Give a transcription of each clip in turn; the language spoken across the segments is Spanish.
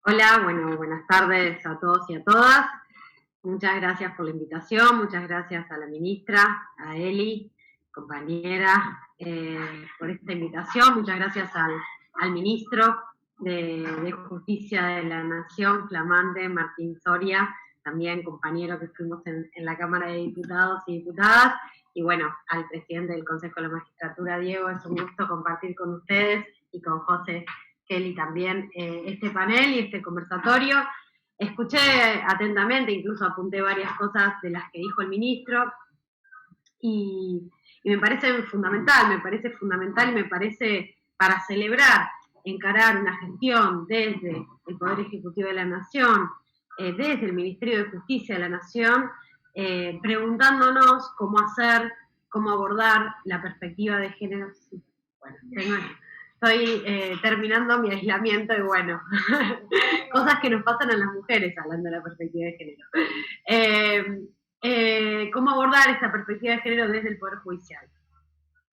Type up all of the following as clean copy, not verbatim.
Hola, bueno, buenas tardes a todos y a todas. Muchas gracias por la invitación, muchas gracias a la ministra, a Eli, compañera, por esta invitación. Muchas gracias al ministro de Justicia de la Nación, flamante, Martín Soria, también compañero que fuimos en la Cámara de Diputados y Diputadas. Y bueno, al presidente del Consejo de la Magistratura, Diego, es un gusto compartir con ustedes y con José Kelly también este panel y este conversatorio. Escuché atentamente, incluso apunté varias cosas de las que dijo el ministro y me parece fundamental y me parece para celebrar, encarar una gestión desde el Poder Ejecutivo de la Nación, desde el Ministerio de Justicia de la Nación, preguntándonos cómo hacer, cómo abordar la perspectiva de género. Bueno, estoy terminando mi aislamiento y bueno, cosas que nos pasan a las mujeres hablando de la perspectiva de género. Cómo abordar esa perspectiva de género desde el Poder Judicial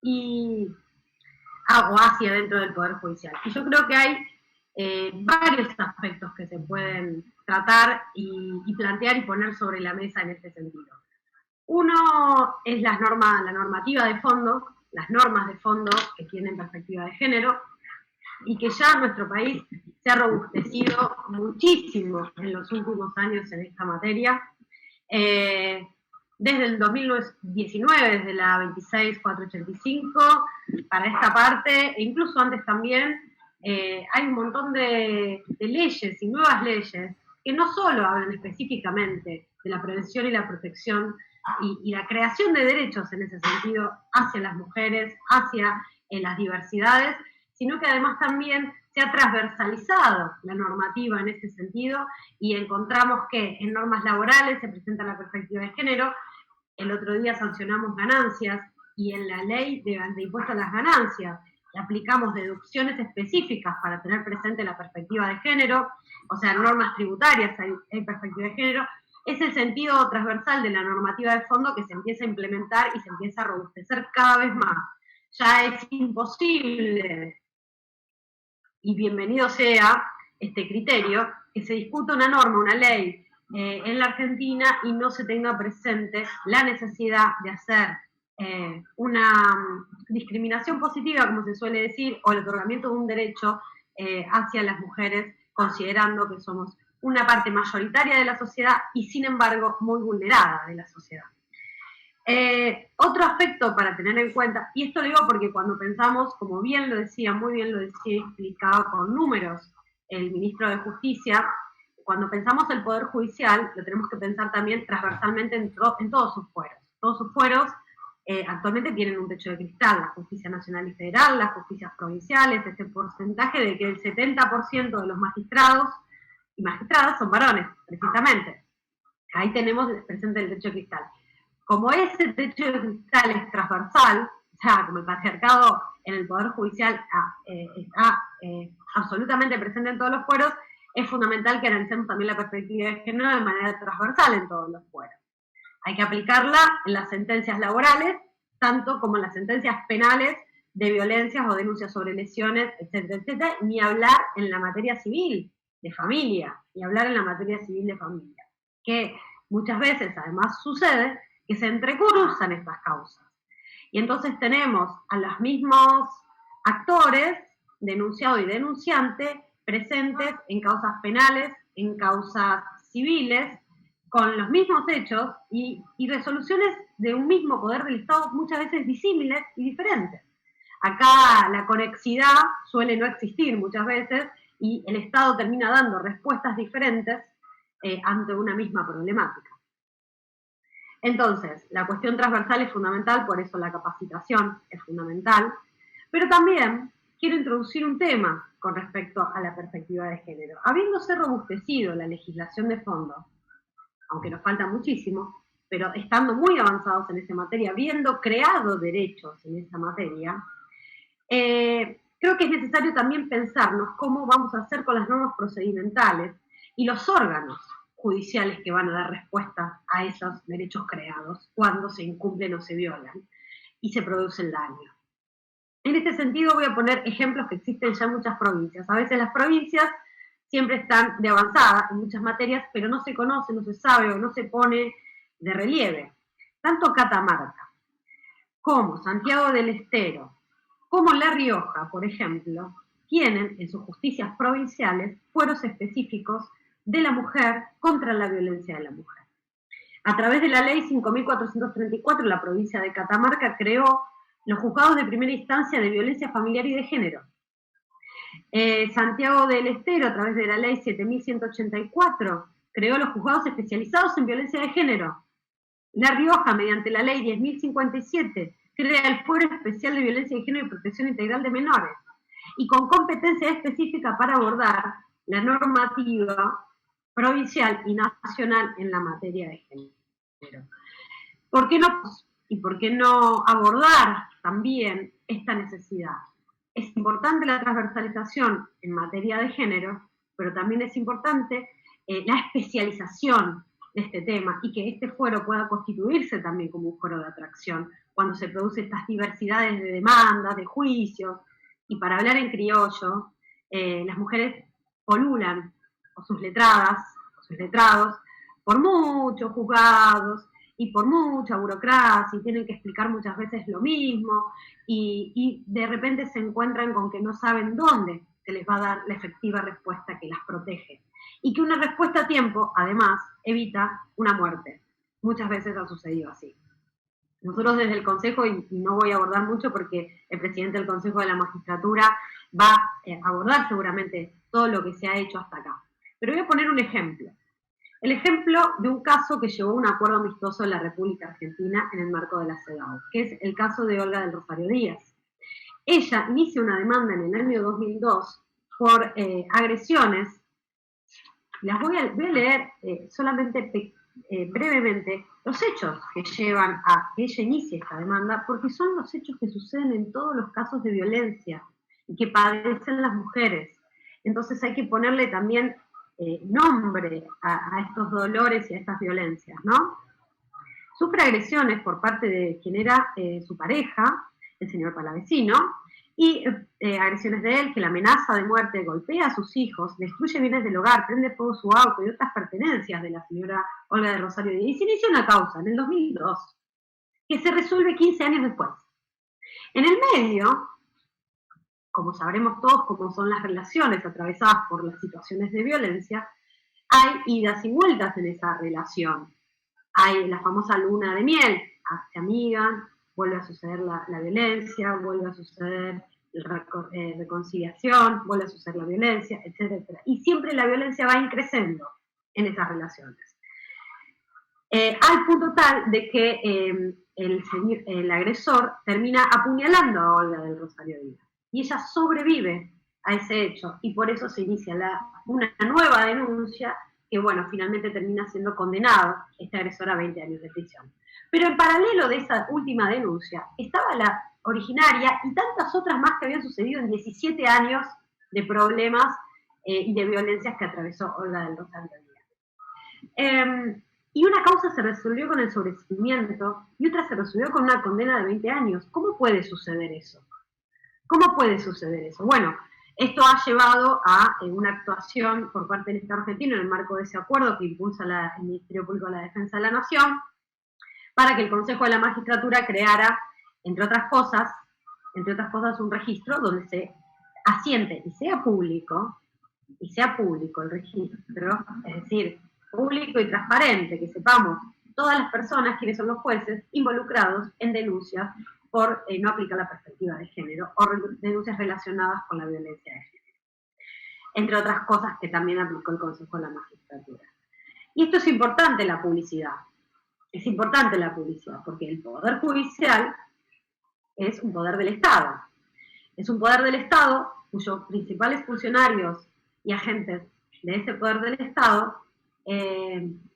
o hacia dentro del Poder Judicial. Y yo creo que hay varios aspectos que se pueden tratar y plantear y poner sobre la mesa en este sentido. Uno es la normativa de fondo, las normas de fondo que tienen perspectiva de género, y que ya nuestro país se ha robustecido muchísimo en los últimos años en esta materia. Desde el 2019, desde la 26485, para esta parte, e incluso antes también, hay un montón de leyes y nuevas leyes que no solo hablan específicamente de la prevención y la protección y la creación de derechos en ese sentido hacia las mujeres, hacia las diversidades, sino que además también se ha transversalizado la normativa en ese sentido y encontramos que en normas laborales se presenta la perspectiva de género. El otro día sancionamos ganancias y en la ley de impuesto a las ganancias aplicamos deducciones específicas para tener presente la perspectiva de género, o sea, en normas tributarias hay perspectiva de género. Es el sentido transversal de la normativa de fondo que se empieza a implementar y se empieza a robustecer cada vez más. Ya es imposible, y bienvenido sea este criterio, que se discuta una norma, una ley en la Argentina y no se tenga presente la necesidad de hacer una discriminación positiva, como se suele decir, o el otorgamiento de un derecho hacia las mujeres, considerando que somos una parte mayoritaria de la sociedad y sin embargo muy vulnerada de la sociedad. Otro aspecto para tener en cuenta, y esto lo digo porque cuando pensamos, como bien lo decía, muy bien lo decía explicado con números el ministro de Justicia, cuando pensamos el Poder Judicial, lo tenemos que pensar también transversalmente en todos sus fueros. Todos sus fueros actualmente tienen un techo de cristal, la Justicia Nacional y Federal, las justicias provinciales, este porcentaje de que el 70% de los magistrados y magistradas son varones, precisamente. Ahí tenemos presente el techo de cristal. Como ese techo de cristal es transversal, o sea, como el patriarcado en el Poder Judicial está absolutamente presente en todos los fueros, es fundamental que analicemos también la perspectiva de género de manera transversal en todos los fueros. Hay que aplicarla en las sentencias laborales, tanto como en las sentencias penales de violencias o denuncias sobre lesiones, etcétera, etcétera, ni hablar en la materia civil de familia, ni hablar en la materia civil de familia, que muchas veces además sucede que se entrecruzan estas causas. Y entonces tenemos a los mismos actores, denunciado y denunciante, presentes en causas penales, en causas civiles, con los mismos hechos y resoluciones de un mismo poder del Estado muchas veces disímiles y diferentes. Acá la conexidad suele no existir muchas veces y el Estado termina dando respuestas diferentes ante una misma problemática. Entonces, la cuestión transversal es fundamental, por eso la capacitación es fundamental, pero también quiero introducir un tema con respecto a la perspectiva de género. Habiéndose robustecido la legislación de fondo, aunque nos falta muchísimo, pero estando muy avanzados en esa materia, habiendo creado derechos en esa materia, creo que es necesario también pensarnos cómo vamos a hacer con las normas procedimentales y los órganos judiciales que van a dar respuesta a esos derechos creados cuando se incumplen o se violan y se produce el daño. En este sentido voy a poner ejemplos que existen ya en muchas provincias. A veces las provincias siempre están de avanzada en muchas materias, pero no se conoce, no se sabe o no se pone de relieve. Tanto Catamarca como Santiago del Estero, como La Rioja, por ejemplo, tienen en sus justicias provinciales fueros específicos de la mujer contra la violencia de la mujer. A través de la ley 5.434, la provincia de Catamarca creó los juzgados de primera instancia de violencia familiar y de género. Santiago del Estero, a través de la ley 7.184, creó los juzgados especializados en violencia de género. La Rioja, mediante la ley 10.057, crea el Fuero Especial de Violencia de Género y Protección Integral de Menores, y con competencia específica para abordar la normativa provincial y nacional en la materia de género. ¿Por qué no abordar también esta necesidad? Es importante la transversalización en materia de género, pero también es importante la especialización de este tema y que este fuero pueda constituirse también como un fuero de atracción cuando se producen estas diversidades de demandas, de juicios, y para hablar en criollo, las mujeres polulan, o sus letradas, o sus letrados, por muchos juzgados y por mucha burocracia, y tienen que explicar muchas veces lo mismo, y de repente se encuentran con que no saben dónde se les va a dar la efectiva respuesta que las protege. Y que una respuesta a tiempo, además, evita una muerte. Muchas veces ha sucedido así. Nosotros desde el Consejo, y no voy a abordar mucho porque el presidente del Consejo de la Magistratura va a abordar seguramente todo lo que se ha hecho hasta acá. Pero voy a poner un ejemplo. El ejemplo de un caso que llevó a un acuerdo amistoso en la República Argentina en el marco de la CEDAW, que es el caso de Olga del Rosario Díaz. Ella inicia una demanda en el año 2002 por agresiones. Las voy a leer solamente brevemente los hechos que llevan a que ella inicie esta demanda, porque son los hechos que suceden en todos los casos de violencia y que padecen las mujeres. Entonces hay que ponerle también nombre a estos dolores y a estas violencias, ¿no? Sufre agresiones por parte de quien era su pareja, el señor Palavecino, y agresiones de él, que la amenaza de muerte, golpea a sus hijos, destruye bienes del hogar, prende fuego su auto y otras pertenencias de la señora Olga de Rosario Díaz. Y se inicia una causa en el 2002, que se resuelve 15 años después. En el medio, como sabremos todos cómo son las relaciones atravesadas por las situaciones de violencia, hay idas y vueltas en esa relación. Hay la famosa luna de miel, se amigan, vuelve a suceder la violencia, vuelve a suceder la reconciliación, vuelve a suceder la violencia, etcétera. Y siempre la violencia va increciendo en esas relaciones. Al punto tal de que el agresor termina apuñalando a Olga del Rosario Díaz. Y ella sobrevive a ese hecho, y por eso se inicia una nueva denuncia que, bueno, finalmente termina siendo condenado este agresor a 20 años de prisión. Pero en paralelo de esa última denuncia estaba la originaria y tantas otras más que habían sucedido en 17 años de problemas y de violencias que atravesó Olga del Rosario Díaz. Y una causa se resolvió con el sobreseimiento y otra se resolvió con una condena de 20 años. ¿Cómo puede suceder eso? ¿Cómo puede suceder eso? Bueno, esto ha llevado a una actuación por parte del Estado argentino en el marco de ese acuerdo que impulsa el Ministerio Público de la Defensa de la Nación, para que el Consejo de la Magistratura creara, entre otras cosas, un registro donde se asiente y sea público el registro, es decir, público y transparente, que sepamos todas las personas quiénes son los jueces involucrados en denuncias por no aplicar la perspectiva de género o denuncias relacionadas con la violencia de género, entre otras cosas que también aplicó el Consejo de la Magistratura. Y esto es importante, la publicidad. Es importante la publicidad, porque el Poder Judicial es un poder del Estado. Es un poder del Estado cuyos principales funcionarios y agentes de ese poder del Estado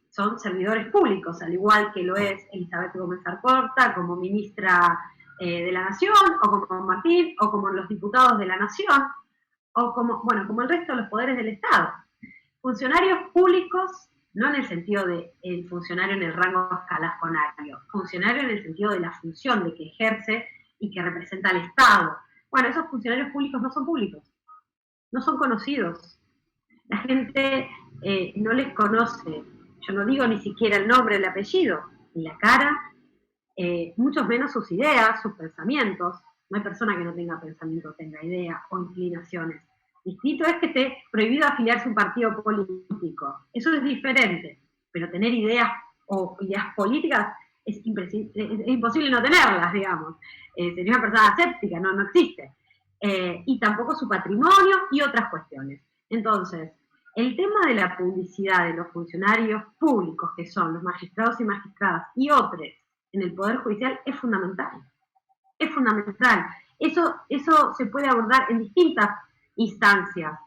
son servidores públicos, al igual que lo es Elizabeth Gómez Alcorta como ministra de la Nación, o como Martín, o como los diputados de la Nación, o como el resto de los poderes del Estado. Funcionarios públicos, no en el sentido de el funcionario en el rango escalafonario, funcionario en el sentido de la función de que ejerce y que representa al Estado. Bueno, esos funcionarios públicos no son públicos, no son conocidos. La gente no les conoce, yo no digo ni siquiera el nombre, el apellido, ni la cara, muchos menos sus ideas, sus pensamientos. No hay persona que no tenga pensamiento, tenga ideas o inclinaciones. Distinto es que esté prohibido afiliarse a un partido político. Eso es diferente. Pero tener ideas o ideas políticas es imposible no tenerlas, digamos. Sería una persona aséptica, no existe. Y tampoco su patrimonio y otras cuestiones. Entonces, el tema de la publicidad de los funcionarios públicos, que son los magistrados y magistradas y otros en el Poder Judicial, es fundamental. Es fundamental. Eso se puede abordar en distintas instancias,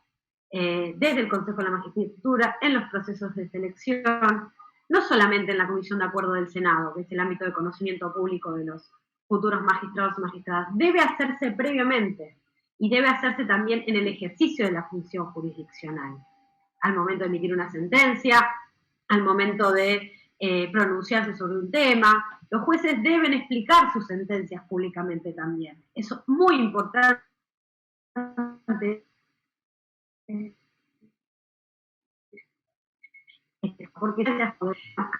desde el Consejo de la Magistratura, en los procesos de selección, no solamente en la Comisión de Acuerdo del Senado, que es el ámbito de conocimiento público de los futuros magistrados y magistradas, debe hacerse previamente y debe hacerse también en el ejercicio de la función jurisdiccional, al momento de emitir una sentencia, al momento de pronunciarse sobre un tema. Los jueces deben explicar sus sentencias públicamente también. Eso es muy importante. Porque hay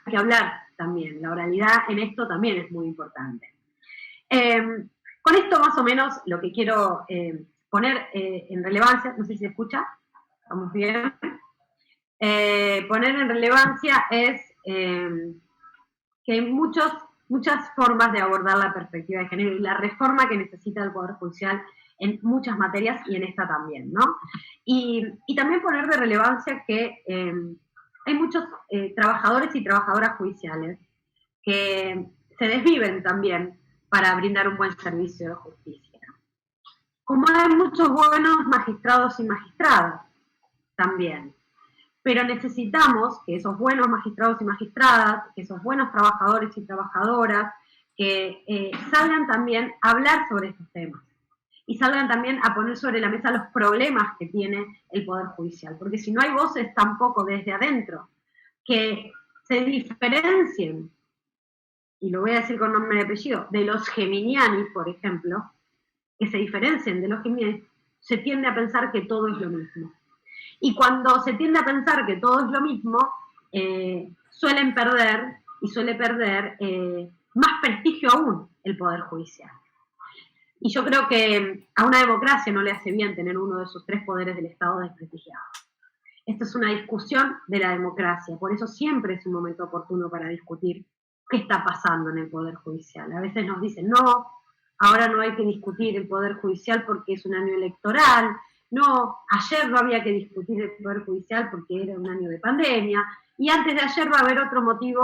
que hablar también. La oralidad en esto también es muy importante. Con esto más o menos lo que quiero poner en relevancia, no sé si se escucha, ¿estamos bien? Poner en relevancia es que hay muchas formas de abordar la perspectiva de género y la reforma que necesita el Poder Judicial en muchas materias y en esta también, ¿no? Y también poner de relevancia que hay muchos trabajadores y trabajadoras judiciales que se desviven también para brindar un buen servicio de justicia. Como hay muchos buenos magistrados y magistradas también, pero necesitamos que esos buenos magistrados y magistradas, que esos buenos trabajadores y trabajadoras, que salgan también a hablar sobre estos temas y salgan también a poner sobre la mesa los problemas que tiene el Poder Judicial, porque si no hay voces tampoco desde adentro que se diferencien, y lo voy a decir con nombre y apellido, de los Geminiani, por ejemplo, que se diferencien de los Geminiani, se tiende a pensar que todo es lo mismo. Y cuando se tiende a pensar que todo es lo mismo, suele perder más prestigio aún el Poder Judicial. Y yo creo que a una democracia no le hace bien tener uno de sus tres poderes del Estado desprestigiado. Esta es una discusión de la democracia, por eso siempre es un momento oportuno para discutir qué está pasando en el Poder Judicial. A veces nos dicen, no, ahora no hay que discutir el Poder Judicial porque es un año electoral, no, ayer no había que discutir el Poder Judicial porque era un año de pandemia, y antes de ayer va a haber otro motivo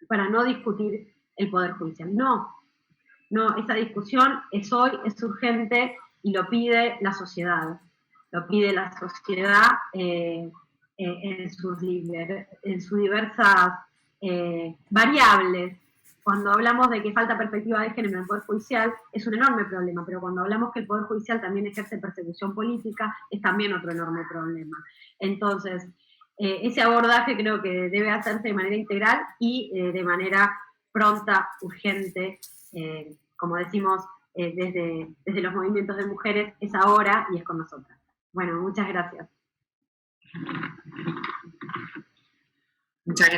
para no discutir el Poder Judicial. No, esa discusión es hoy, es urgente y lo pide la sociedad. Lo pide la sociedad en sus diversas variables. Cuando hablamos de que falta perspectiva de género en el Poder Judicial, es un enorme problema, pero cuando hablamos que el Poder Judicial también ejerce persecución política, es también otro enorme problema. Entonces, ese abordaje creo que debe hacerse de manera integral y de manera pronta, urgente, como decimos desde los movimientos de mujeres, es ahora y es con nosotras. Bueno, muchas gracias. Muchas gracias.